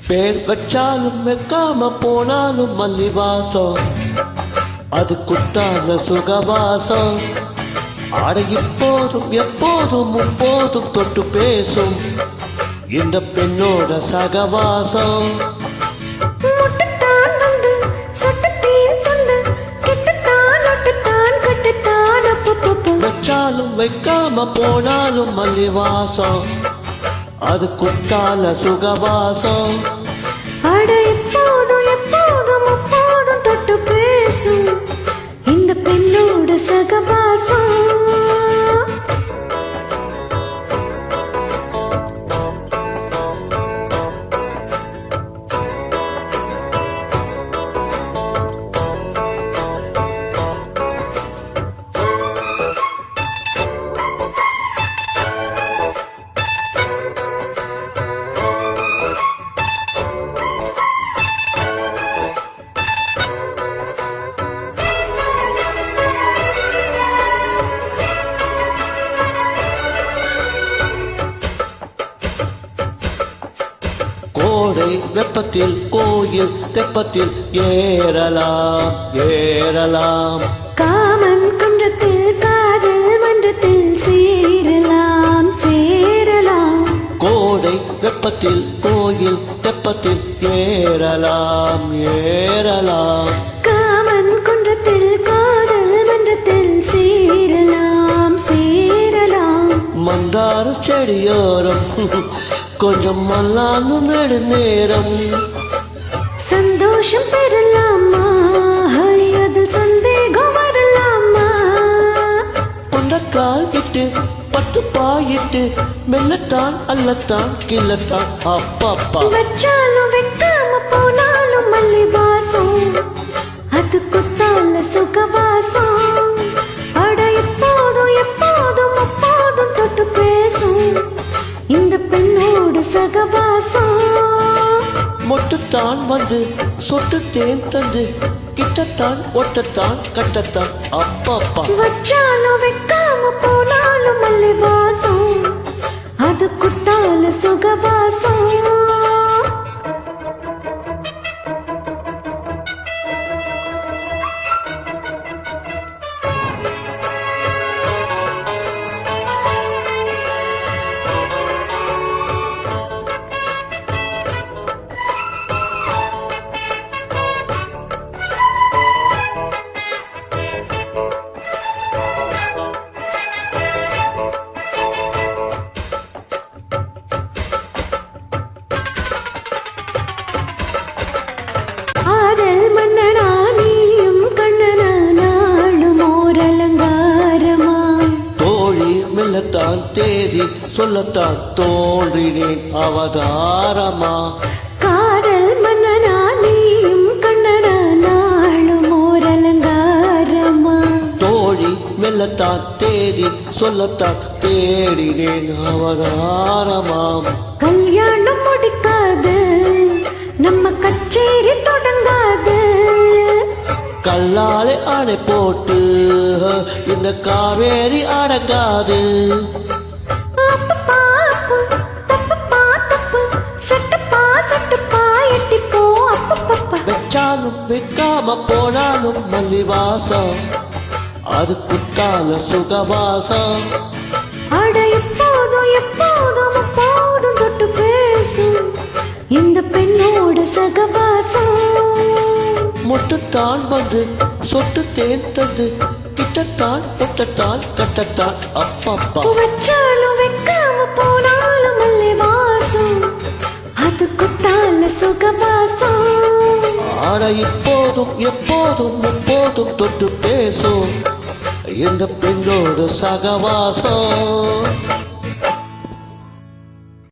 பேர் வச்சாலும் வைக்காம போனாலும் மல்லிவாசம் அது குத்தால சுகவாசம். ஆட இப்போதும் எப்போதும் முப்போதும் தொட்டு பேசும் இந்த பெண்ணோட சகவாசம். வச்சாலும் வைக்காம போனாலும் மல்லிவாசம் அது குத்தால சுகவாசம். அட எப்போதும் எப்போதும் எப்போதும் தொட்டு பேசும் இந்த பெண்ணோட சகவாசம். கோடை வெப்பத்தில் கோயில் தெப்பத்தில் ஏறலாம் ஏறலாம். காமன் குன்றத்தில் காதல் மன்றத்தில் சேரலாம் சேரலாம். கோடை வெப்பத்தில் கோயில் தெப்பத்தில் ஏறலாம் ஏறலாம். காமன் குன்றத்தில் காதல் மன்றத்தில் சேரலாம் சேரலாம். மந்தார செடியோரம் கொஞ்சம் மல்லாந்து நெடு நேரம் சந்தோஷம் பெறலாமா அதில் சந்தேகம் வரலாமா. பொந்தக்கால் இட்டு பத்து பாயிட்டு மெல்லத்தான் அல்லத்தான் கிள்ளத்தான் அப்பப்பா. வச்சாலும் வைக்காம போனாலும் மல்லிவாசம் அது குத்தால சுகவாசம். அட எப்போதும் எப்போதும் எப்போதும் தொட்டு பேசும் இந்த பெண்ணோடு சகவாசம். மொட்டுத்தான் வந்து சொட்டு தேன் தந்து கிட்டத்தான் ஒட்டத்தான் கட்டத்தான் அப்பப்பா. வச்சாலும் வைக்காம போனாலும் மல்லிவாசம் அது குத்தால சுகவாசம். மெல்லத்தான் தேதி சொல்லத்தான் தோன்றினேன் அவதாரமா. காதல் மன்னனா நீயும் கண்ணனா நாளும் ஓர் அலங்காரமா. தோழி மெல்லத்தான் தேதி சொல்லத்தான் தேடினேன் அவதாரமாம். கல்யாணம் முடிக்காது நம்ம கச்சேரி தொடங்காது. கல்லாலே அணை போட்டு இந்த காவேரி அடங்காது. வச்சாலும் வைக்காம போனாலும் மல்லிவாசம் அது குத்தால சுகவாசம். அட எப்போதும் எப்போதும் எப்போதும் தொட்டு பேசும் இந்த பெண்ணோட சகவாசம். மொட்டுத்தான் வந்து சொட்டு தேன் தந்து கிட்டத்தான் ஒட்டத்தான் கட்டத்தான் அப்பப்பா. வச்சாலும் வைக்காம போனாலும் மல்லிவாசம் அது குத்தால சுகவாசம். ஆட இப்போதும் எப்போதும் முப்போதும் தொட்டு பேசும் இந்த பெண்ணோட சகவாசம்.